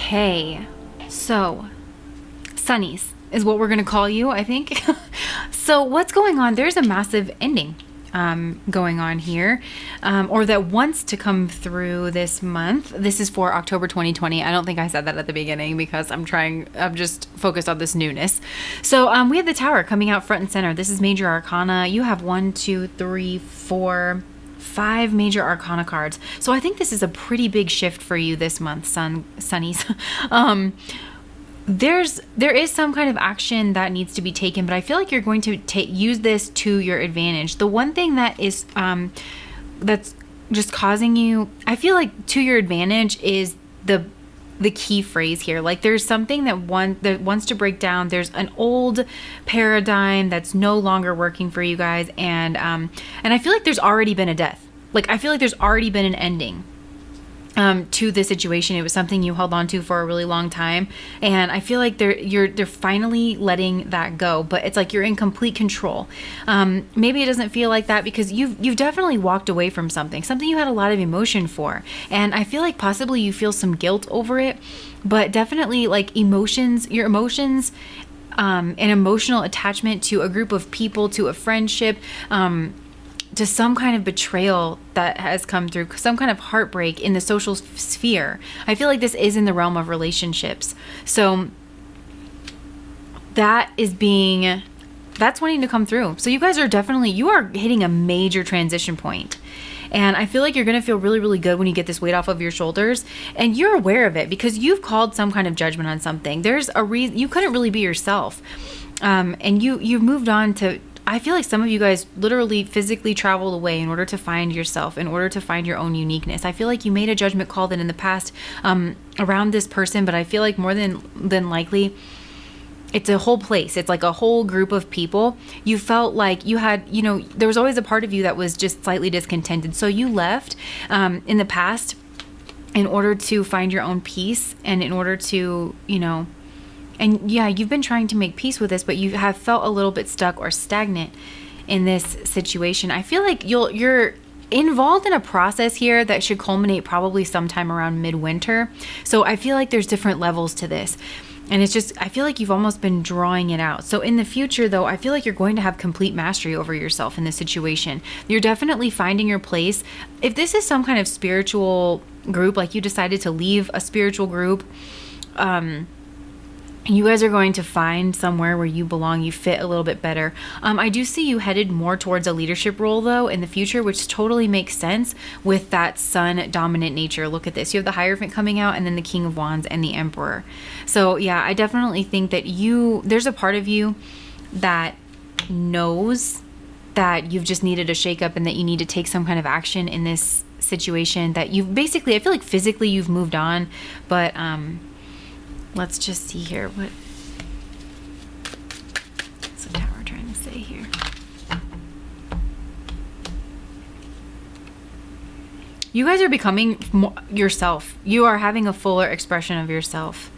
Okay, so Sunnies is what we're going to call you, I think. So what's going on? There's a massive ending going on here, or that wants to come through this month. This is for October 2020. I don't think I said that at the beginning because I'm just focused on this newness. So we have the Tower coming out front and center. This is major arcana. You have 1, 2, 3, 4, 5 major arcana cards. So I think this is a pretty big shift for you this month, Sunnies. There is some kind of action that needs to be taken, but I feel like you're going to use this to your advantage. The one thing that is that's just causing you, I feel like to your advantage, is the key phrase here. Like there's something that wants to break down. There's an old paradigm that's no longer working for you guys, and I feel like there's already been a death. Like I feel like there's already been an ending to the situation. It was something you held on to for a really long time, and I feel like they're finally letting that go. But it's like you're in complete control. Maybe it doesn't feel like that because you've definitely walked away from something you had a lot of emotion for, and I feel like possibly you feel some guilt over it. But definitely like your emotions, an emotional attachment to a group of people, to a friendship, to some kind of betrayal that has come through, some kind of heartbreak in the social sphere. I feel like this is in the realm of relationships. So that's wanting to come through. So you guys you are hitting a major transition point. And I feel like you're going to feel really, really good when you get this weight off of your shoulders, and you're aware of it because you've called some kind of judgment on something. There's a reason you couldn't really be yourself. And you've moved on to, I feel like some of you guys literally physically traveled away in order to find yourself, in order to find your own uniqueness. I feel like you made a judgment call that in the past around this person, but I feel like more than likely it's a whole place. It's like a whole group of people. You felt like you had, there was always a part of you that was just slightly discontented. So you left in the past in order to find your own peace, and in order to, and yeah, you've been trying to make peace with this, but you have felt a little bit stuck or stagnant in this situation. I feel like you're involved in a process here that should culminate probably sometime around midwinter. So I feel like there's different levels to this. And it's just, I feel like you've almost been drawing it out. So in the future, though, I feel like you're going to have complete mastery over yourself in this situation. You're definitely finding your place. If this is some kind of spiritual group, like you decided to leave a spiritual group, you guys are going to find somewhere where you belong. You fit a little bit better. I do see you headed more towards a leadership role, though, in the future, which totally makes sense with that Sun dominant nature. Look at this. You have the Hierophant coming out, and then the King of Wands and the Emperor. So yeah, I definitely think that there's a part of you that knows that you've just needed a shakeup and that you need to take some kind of action in this situation, that you've basically, I feel like physically you've moved on, but let's just see here. What's the Tower trying to say here? You guys are becoming more yourself. You are having a fuller expression of yourself.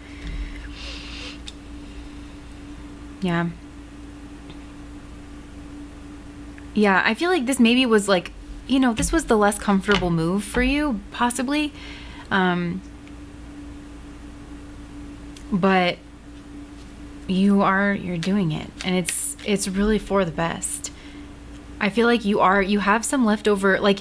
Yeah. Yeah, I feel like this maybe was like, this was the less comfortable move for you, possibly. But you're doing it, and it's really for the best. I feel like you have some leftover, like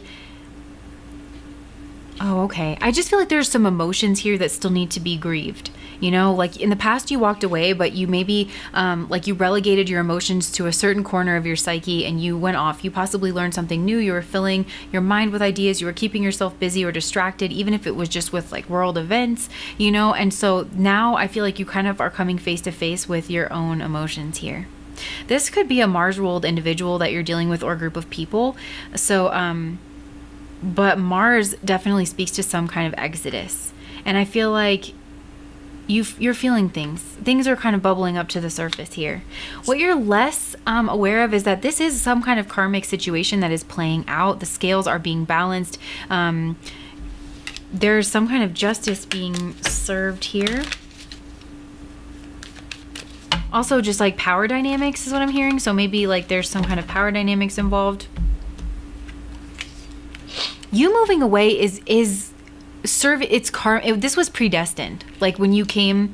Oh, okay. I just feel like there's some emotions here that still need to be grieved. You know, like in the past you walked away, but you maybe like you relegated your emotions to a certain corner of your psyche and you went off. You possibly learned something new. You were filling your mind with ideas. You were keeping yourself busy or distracted, even if it was just with like world events, you know. And so now I feel like you kind of are coming face to face with your own emotions here. This could be a Mars ruled individual that you're dealing with or a group of people. So, but Mars definitely speaks to some kind of exodus. And I feel like you're feeling things. Things are kind of bubbling up to the surface here. What you're less aware of is that this is some kind of karmic situation that is playing out. The scales are being balanced. There's some kind of justice being served here. Also, just like power dynamics is what I'm hearing. So maybe like there's some kind of power dynamics involved. You moving away is this was predestined. Like when you came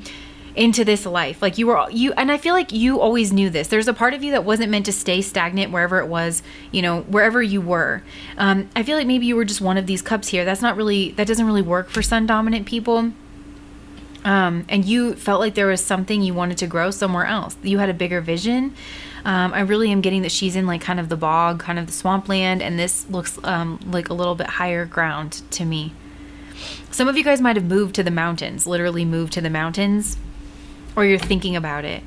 into this life, like and I feel like you always knew this. There's a part of you that wasn't meant to stay stagnant wherever it was, you know, wherever you were. I feel like maybe you were just one of these cups here. That doesn't really work for sun dominant people. And you felt like there was something you wanted to grow somewhere else. You had a bigger vision. I really am getting that she's in like kind of the bog, kind of the swampland, and this looks like a little bit higher ground to me. Some of you guys might have moved to the mountains, literally moved to the mountains, or you're thinking about it,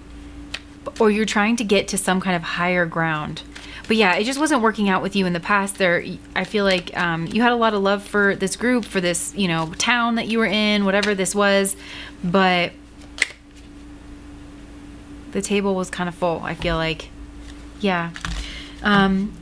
or you're trying to get to some kind of higher ground. But yeah, it just wasn't working out with you in the past. I feel like you had a lot of love for this group, for this, you know, town that you were in, whatever this was, but the table was kind of full, I feel like. Yeah.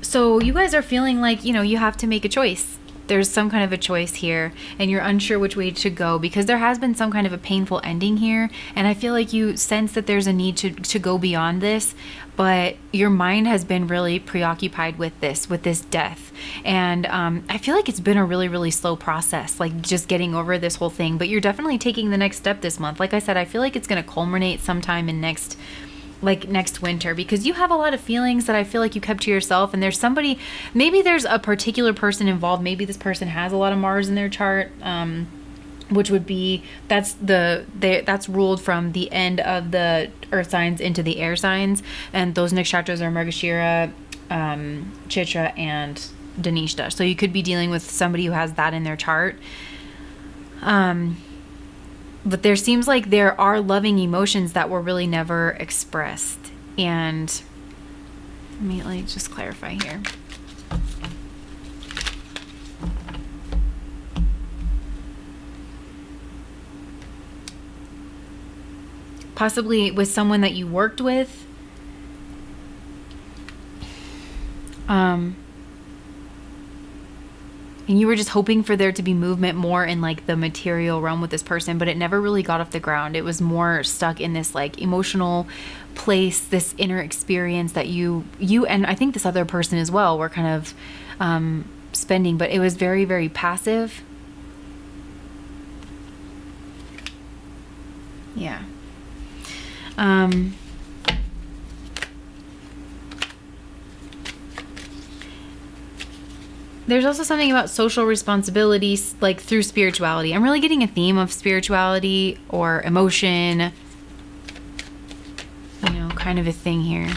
So you guys are feeling like, you know, you have to make a choice. There's some kind of a choice here and you're unsure which way to go because there has been some kind of a painful ending here. And I feel like you sense that there's a need to go beyond this, but your mind has been really preoccupied with this death. And I feel like it's been a really, really slow process, like just getting over this whole thing, but you're definitely taking the next step this month. Like I said, I feel like it's going to culminate sometime in next winter, because you have a lot of feelings that I feel like you kept to yourself, and there's somebody, maybe there's a particular person involved. Maybe this person has a lot of Mars in their chart, which would be, that's ruled from the end of the earth signs into the air signs, and those nakshatras are Margashira, Chitra, and Dhanishta. So you could be dealing with somebody who has that in their chart. But there seems like there are loving emotions that were really never expressed. And let me just clarify here. Possibly with someone that you worked with. And you were just hoping for there to be movement more in like the material realm with this person, but it never really got off the ground. It was more stuck in this like emotional place, this inner experience that you and I think this other person as well were kind of spending, but it was very, very passive. Yeah. There's also something about social responsibilities, like through spirituality. I'm really getting a theme of spirituality or emotion, you know, kind of a thing here.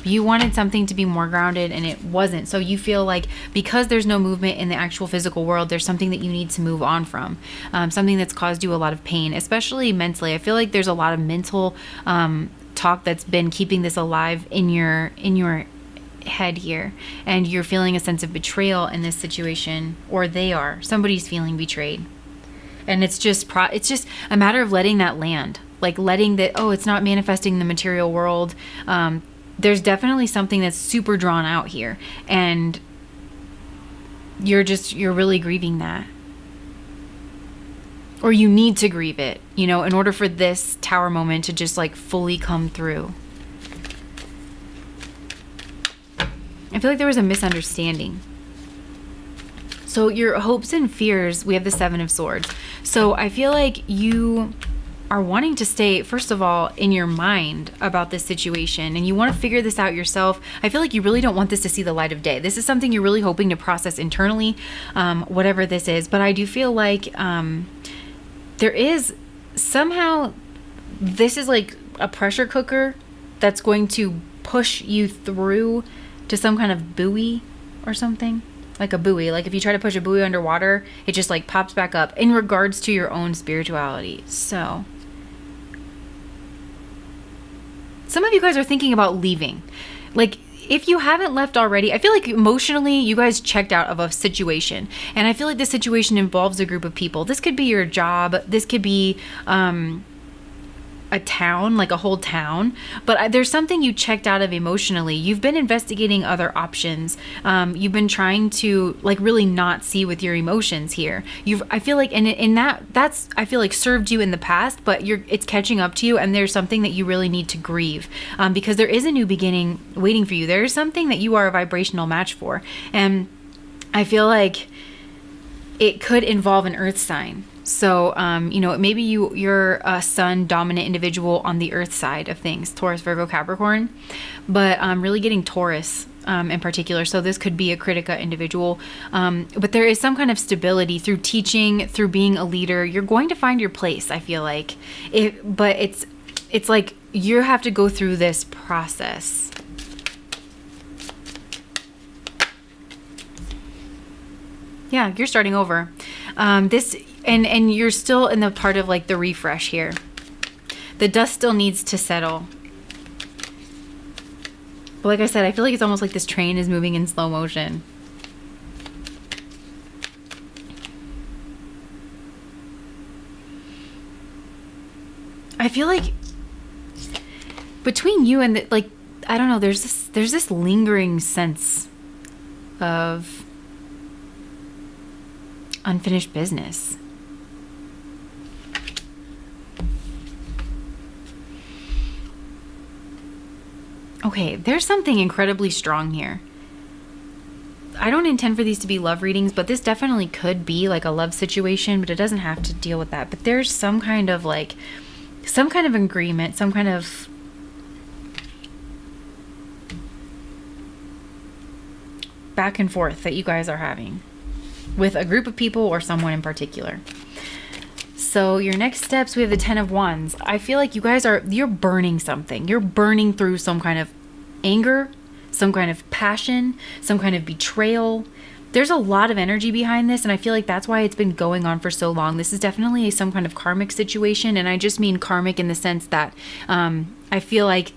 You wanted something to be more grounded and it wasn't. So you feel like because there's no movement in the actual physical world, there's something that you need to move on from. Something that's caused you a lot of pain, especially mentally. I feel like there's a lot of mental talk that's been keeping this alive in your head here, and you're feeling a sense of betrayal in this situation, or somebody's feeling betrayed, and it's just a matter of letting that land, like letting that, it's not manifesting in the material world. There's definitely something that's super drawn out here, and you're really grieving that, or you need to grieve it, you know, in order for this tower moment to just like fully come through. I feel like there was a misunderstanding. So your hopes and fears, we have the 7 of Swords. So I feel like you are wanting to stay, first of all, in your mind about this situation, and you want to figure this out yourself. I feel like you really don't want this to see the light of day. This is something you're really hoping to process internally, whatever this is. But I do feel like there is somehow, this is like a pressure cooker that's going to push you through to some kind of buoy or something. Like a buoy. Like if you try to push a buoy underwater, it just like pops back up in regards to your own spirituality. So some of you guys are thinking about leaving. Like if you haven't left already, I feel like emotionally you guys checked out of a situation. And I feel like this situation involves a group of people. This could be your job. This could be a town, like a whole town, but there's something you checked out of emotionally. You've been investigating other options. You've been trying to like really not see with your emotions here. I feel like, and in that's I feel like served you in the past, but it's catching up to you, and there's something that you really need to grieve, because there is a new beginning waiting for you. There is something that you are a vibrational match for, and I feel like it could involve an earth sign. So, maybe you're a sun dominant individual on the earth side of things, Taurus, Virgo, Capricorn, but I'm really getting Taurus in particular. So this could be a Kritika individual. But there is some kind of stability through teaching, through being a leader. You're going to find your place, I feel like. But it's like you have to go through this process. Yeah, you're starting over. And you're still in the part of like the refresh here. The dust still needs to settle. But like I said, I feel like it's almost like this train is moving in slow motion. I feel like between you and I don't know, there's this lingering sense of unfinished business. Okay, there's something incredibly strong here. I don't intend for these to be love readings, but this definitely could be like a love situation, but it doesn't have to deal with that. But there's some kind of agreement, some kind of back and forth that you guys are having with a group of people or someone in particular. So your next steps, we have the 10 of Wands. I feel like you guys you're burning something. You're burning through some kind of anger, some kind of passion, some kind of betrayal. There's a lot of energy behind this, and I feel like that's why it's been going on for so long. This is definitely some kind of karmic situation, and I just mean karmic in the sense that I feel like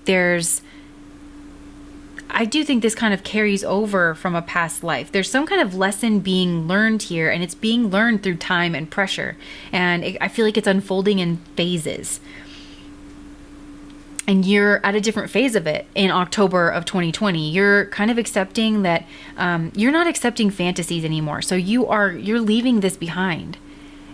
I do think this kind of carries over from a past life. There's some kind of lesson being learned here, and it's being learned through time and pressure. And I feel like it's unfolding in phases. And you're at a different phase of it in October of 2020. You're kind of accepting that you're not accepting fantasies anymore. So you're leaving this behind.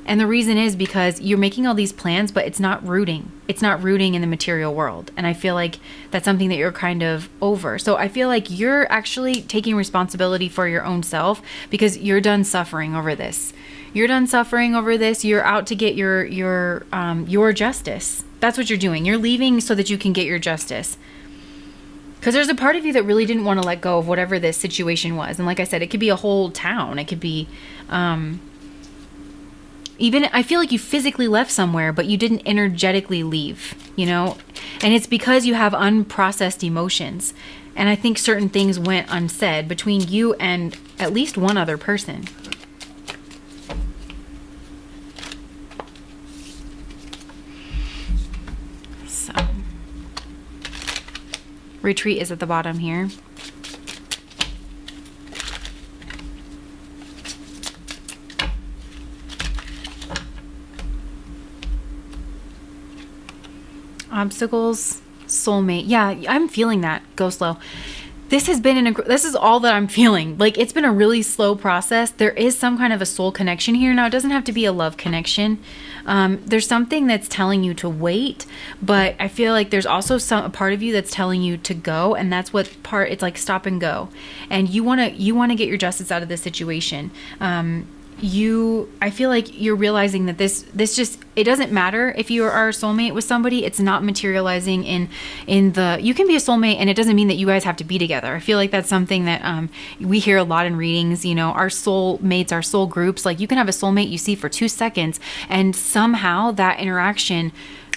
And the reason is because you're making all these plans, but it's not rooting. It's not rooting in the material world. And I feel like that's something that you're kind of over. So I feel like you're actually taking responsibility for your own self because you're done suffering over this. You're done suffering over this. You're out to get your justice. That's what you're doing. You're leaving so that you can get your justice. Because there's a part of you that really didn't want to let go of whatever this situation was. And like I said, it could be a whole town. It could be... even I feel like you physically left somewhere, but you didn't energetically leave, And it's because you have unprocessed emotions. And I think certain things went unsaid between you and at least one other person. So, retreat is at the bottom here. Obstacles, soulmate. Yeah, I'm feeling that. Go slow. This has been this is all that I'm feeling. Like, it's been a really slow process. There is some kind of a soul connection here. Now, it doesn't have to be a love connection. There's something that's telling you to wait, but I feel like there's also a part of you that's telling you to go, and that's it's like stop and go. And you want to get your justice out of this situation. I feel like you're realizing that this just, it doesn't matter if you are a soulmate with somebody. It's not materializing in the, you can be a soulmate and it doesn't mean that you guys have to be together. I feel like that's something that we hear a lot in readings. You know, our soul mates, our soul groups, like you can have a soulmate you see for 2 seconds and somehow that interaction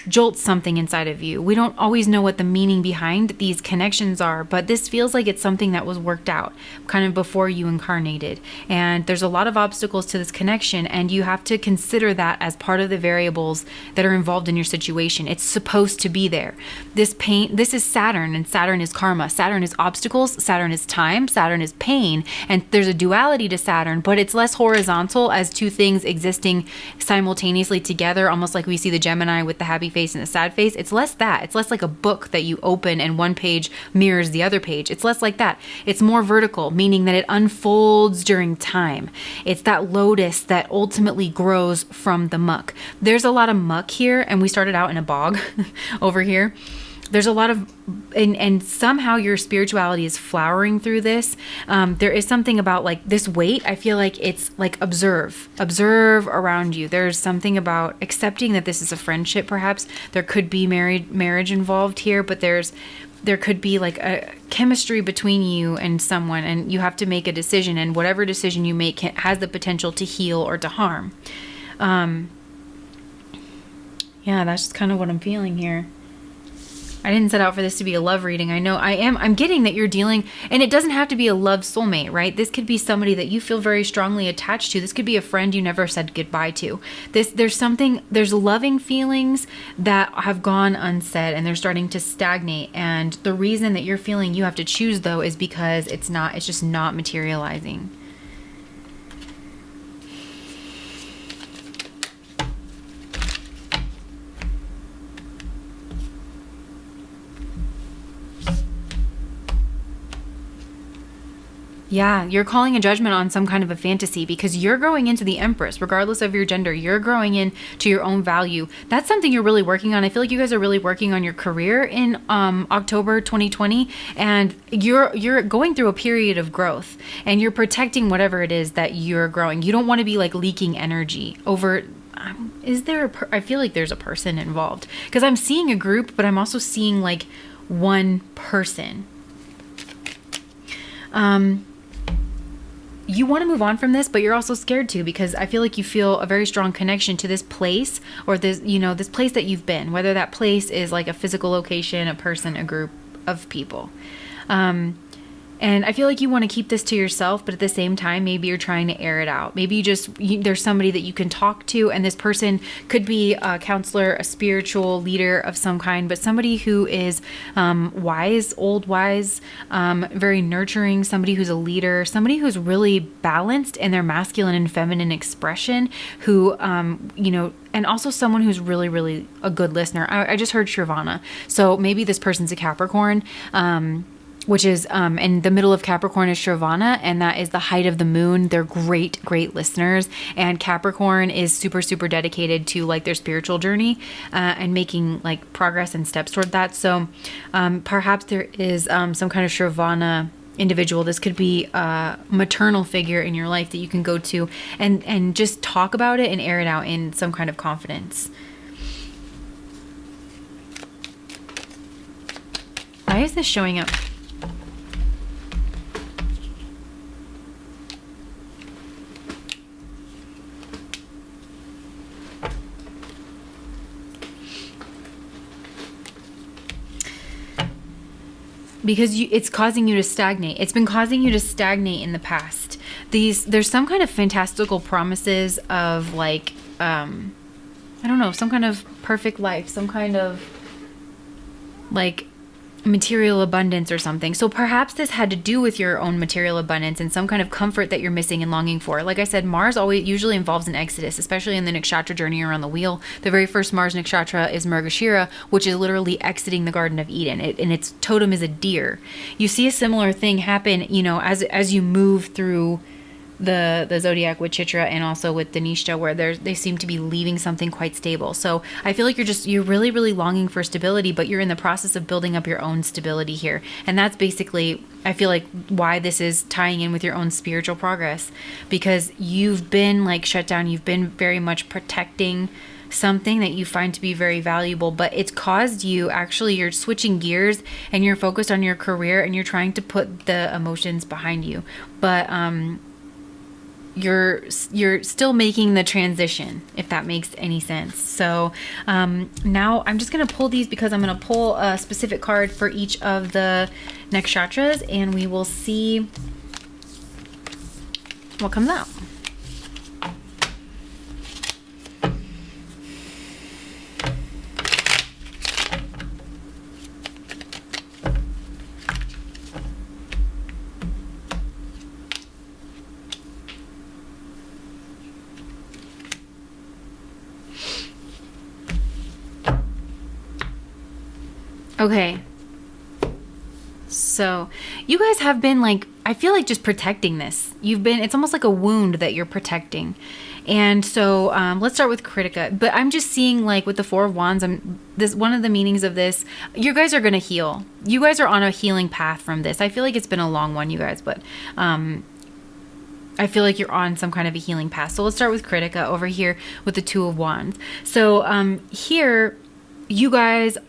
jolts something inside of you. We don't always know what the meaning behind these connections are, but this feels like it's something that was worked out kind of before you incarnated. And there's a lot of obstacles to this connection, and you have to consider that as part of the variables that are involved in your situation. It's supposed to be there. This pain, this is Saturn, and Saturn is karma. Saturn is obstacles, Saturn is time, Saturn is pain, and there's a duality to Saturn, but it's less horizontal as two things existing simultaneously together, almost like we see the Gemini with the happy face and the sad face. It's less that. It's less like a book that you open and one page mirrors the other page. It's less like that. It's more vertical, meaning that it unfolds during time. It's that lotus that ultimately grows from the muck. There's a lot of muck here, and we started out in a bog over here. There's a lot of, and somehow your spirituality is flowering through this. There is something about like this weight. I feel like it's like observe around you. There's something about accepting that this is a friendship. Perhaps there could be marriage involved here, but there could be like a chemistry between you and someone, and you have to make a decision, and whatever decision you make has the potential to heal or to harm. Yeah, that's just kind of what I'm feeling here. I didn't set out for this to be a love reading. I know I'm getting that you're dealing, and it doesn't have to be a love soulmate, right? This could be somebody that you feel very strongly attached to. This could be a friend you never said goodbye to. There's loving feelings that have gone unsaid, and they're starting to stagnate. And the reason that you're feeling you have to choose, though, is because it's just not materializing. Yeah, you're calling a judgment on some kind of a fantasy because you're growing into the Empress, regardless of your gender. You're growing into your own value. That's something you're really working on. I feel like you guys are really working on your career in October 2020, and you're going through a period of growth, and you're protecting whatever it is that you're growing. You don't want to be like leaking energy over. I feel like there's a person involved because I'm seeing a group, but I'm also seeing like one person. You want to move on from this, but you're also scared to, because I feel like you feel a very strong connection to this place, or this place that you've been, whether that place is like a physical location, a person, a group of people. And I feel like you want to keep this to yourself, but at the same time, maybe you're trying to air it out. Maybe there's somebody that you can talk to, and this person could be a counselor, a spiritual leader of some kind, but somebody who is wise, old wise, very nurturing, somebody who's a leader, somebody who's really balanced in their masculine and feminine expression, who, and also someone who's really, really a good listener. I just heard Shravana. So maybe this person's a Capricorn, which is in the middle of Capricorn is Shravana, and that is the height of the moon. They're great listeners, and Capricorn is super, super dedicated to like their spiritual journey and making like progress and steps toward that. So perhaps there is some kind of Shravana individual. This could be a maternal figure in your life that you can go to and just talk about it and air it out in some kind of confidence. Why is this showing up? Because it's causing you to stagnate. It's been causing you to stagnate in the past. There's some kind of fantastical promises of like, I don't know, some kind of perfect life, some kind of like material abundance or something. So perhaps this had to do with your own material abundance and some kind of comfort that you're missing and longing for. Like I said, Mars usually involves an exodus, especially in the nakshatra journey around the wheel. The very first Mars nakshatra is Mrigashira, which is literally exiting the Garden of Eden, and its totem is a deer. You see a similar thing happen, as you move through the zodiac with Chitra and also with Danishta, where they seem to be leaving something quite stable. So I feel like you're really, really longing for stability, but you're in the process of building up your own stability here. And that's basically, I feel like, why this is tying in with your own spiritual progress, because you've been like shut down. You've been very much protecting something that you find to be very valuable, but it's caused you, actually, you're switching gears and you're focused on your career and you're trying to put the emotions behind you. But, you're still making the transition, if that makes any sense. So now I'm just going to pull these, because I'm going to pull a specific card for each of the nakshatras, and we will see what comes out. Okay, so you guys have been like, I feel like just protecting this. It's almost like a wound that you're protecting. And so let's start with Kritika. But I'm just seeing, like, with the Four of Wands, one of the meanings of this, you guys are going to heal. You guys are on a healing path from this. I feel like it's been a long one, you guys, but I feel like you're on some kind of a healing path. So let's start with Kritika over here with the Two of Wands. So here, you guys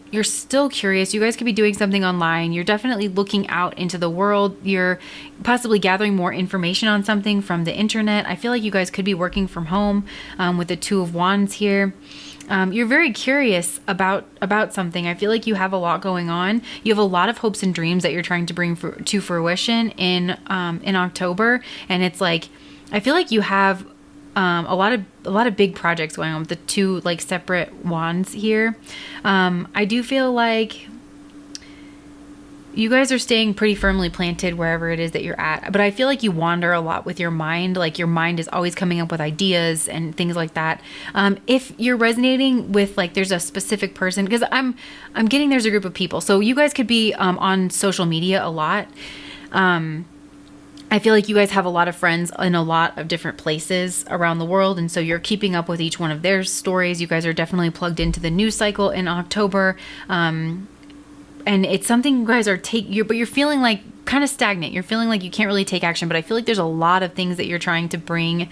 you're still curious. You guys could be doing something online. You're definitely looking out into the world. You're possibly gathering more information on something from the internet. I feel like you guys could be working from home with the Two of Wands here. You're very curious about something. I feel like you have a lot going on. You have a lot of hopes and dreams that you're trying to bring to fruition in October. And it's like, I feel like you have a lot of big projects going on with the two, like, separate wands here. I do feel like you guys are staying pretty firmly planted wherever it is that you're at, but I feel like you wander a lot with your mind. Like, your mind is always coming up with ideas and things like that. If you're resonating with, like, there's a specific person, because I'm getting there's a group of people, so you guys could be on social media a lot. I feel like you guys have a lot of friends in a lot of different places around the world, and so you're keeping up with each one of their stories. You guys are definitely plugged into the news cycle in October, and it's something you guys are but you're feeling like kind of stagnant. You're feeling like you can't really take action, but I feel like there's a lot of things that you're trying to bring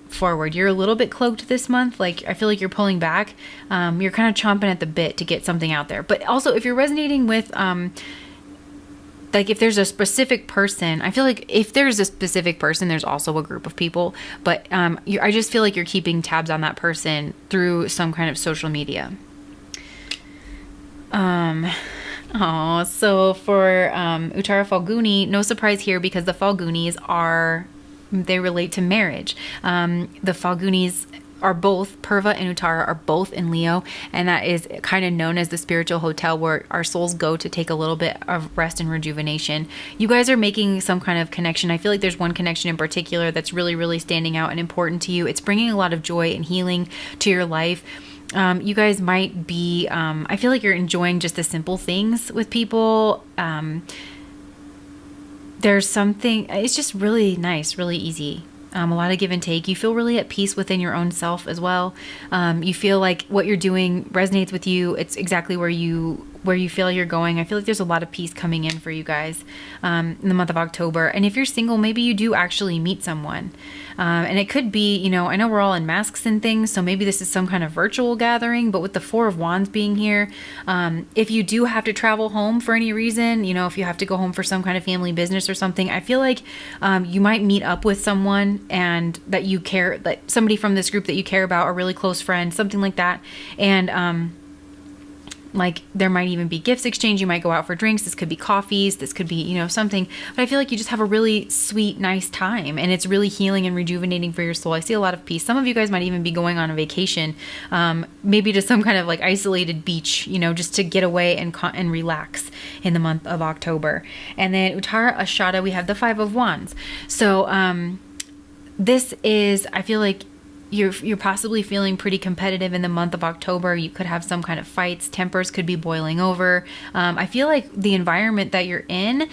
forward. You're a little bit cloaked this month. Like, I feel like you're pulling back. You're kind of chomping at the bit to get something out there. But also, if you're resonating with like, if there's a specific person, I feel like if there's a specific person, there's also a group of people. But I just feel like you're keeping tabs on that person through some kind of social media. So for Uttara Phalguni, no surprise here, because the Phalgunis they relate to marriage. The Phalgunis are both, Purva and Uttara are both in Leo, and that is kind of known as the spiritual hotel, where our souls go to take a little bit of rest and rejuvenation. You guys are making some kind of connection. I feel like there's one connection in particular that's really, really standing out and important to you. It's bringing a lot of joy and healing to your life. You guys might be, I feel like you're enjoying just the simple things with people. There's something, it's just really nice, really easy. A lot of give and take. You feel really at peace within your own self as well. You feel like what you're doing resonates with you. It's exactly where you feel you're going. I feel like there's a lot of peace coming in for you guys in the month of October. And if you're single, maybe you do actually meet someone. And it could be, I know we're all in masks and things, so maybe this is some kind of virtual gathering, but with the Four of Wands being here, if you do have to travel home for any reason, if you have to go home for some kind of family business or something, I feel like you might meet up with someone and that you care, that somebody from this group that you care about, a really close friend, something like that. And like, there might even be gifts exchange. You might go out for drinks. This could be coffees. This could be, something. But I feel like you just have a really sweet, nice time. And it's really healing and rejuvenating for your soul. I see a lot of peace. Some of you guys might even be going on a vacation, maybe to some kind of like isolated beach, just to get away and relax in the month of October. And then Uttara Ashada, we have the Five of Wands. So this is, I feel like, you're possibly feeling pretty competitive in the month of October. You could have some kind of fights. Tempers could be boiling over. I feel like the environment that you're in,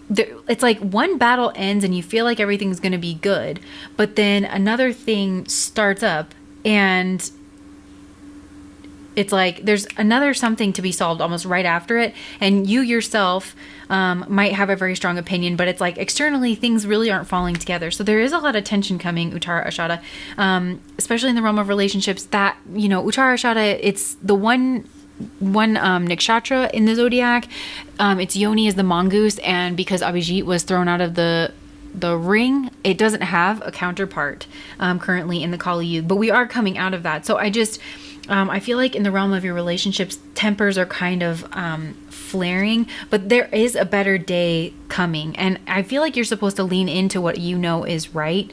it's like one battle ends and you feel like everything's going to be good, but then another thing starts up and it's like there's another something to be solved almost right after it, and you yourself might have a very strong opinion, but it's like externally things really aren't falling together. So there is a lot of tension coming, Uttara Ashada, especially in the realm of relationships. That, you know, Uttara Ashada, it's the one nakshatra in the zodiac. Its yoni is the mongoose, and because Abhijit was thrown out of the ring, it doesn't have a counterpart currently in the Kali Yuga, but we are coming out of that. So I feel like in the realm of your relationships, tempers are kind of flaring, but there is a better day coming, and I feel like you're supposed to lean into what you know is right.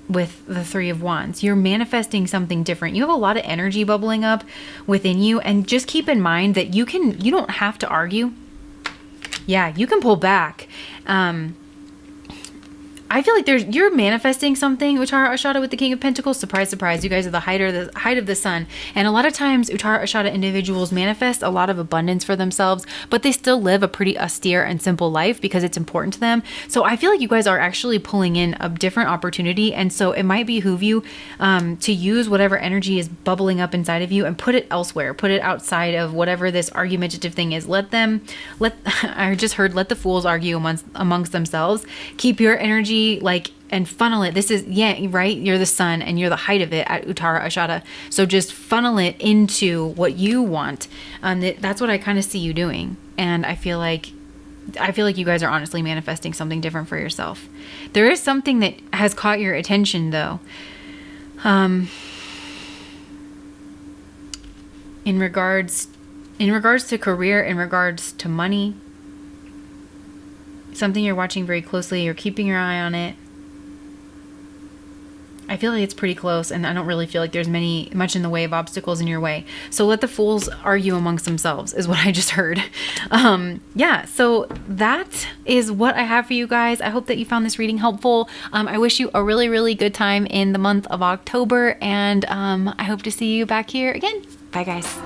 With the Three of Wands, you're manifesting something different. You have a lot of energy bubbling up within you, and just keep in mind that you don't have to argue. Yeah, you can pull back. I feel like you're manifesting something, Uttara Ashada, with the King of Pentacles. Surprise, surprise. You guys are the height of the sun. And a lot of times Uttara Ashada individuals manifest a lot of abundance for themselves, but they still live a pretty austere and simple life because it's important to them. So I feel like you guys are actually pulling in a different opportunity. And so it might behoove you to use whatever energy is bubbling up inside of you and put it elsewhere. Put it outside of whatever this argumentative thing is. Let the fools argue amongst themselves. Keep your energy and funnel it. This is, right? You're the sun and you're the height of it at Uttara Ashada. So just funnel it into what you want. That's what I kind of see you doing. And I feel like you guys are honestly manifesting something different for yourself. There is something that has caught your attention though. In regards to career, in regards to money, something you're watching very closely, you're keeping your eye on it. I feel like it's pretty close, and I don't really feel like there's much in the way of obstacles in your way. So let the fools argue amongst themselves is what I just heard. So that is what I have for you guys. I hope that you found this reading helpful. I wish you a really, really good time in the month of October, and I hope to see you back here again. Bye, guys.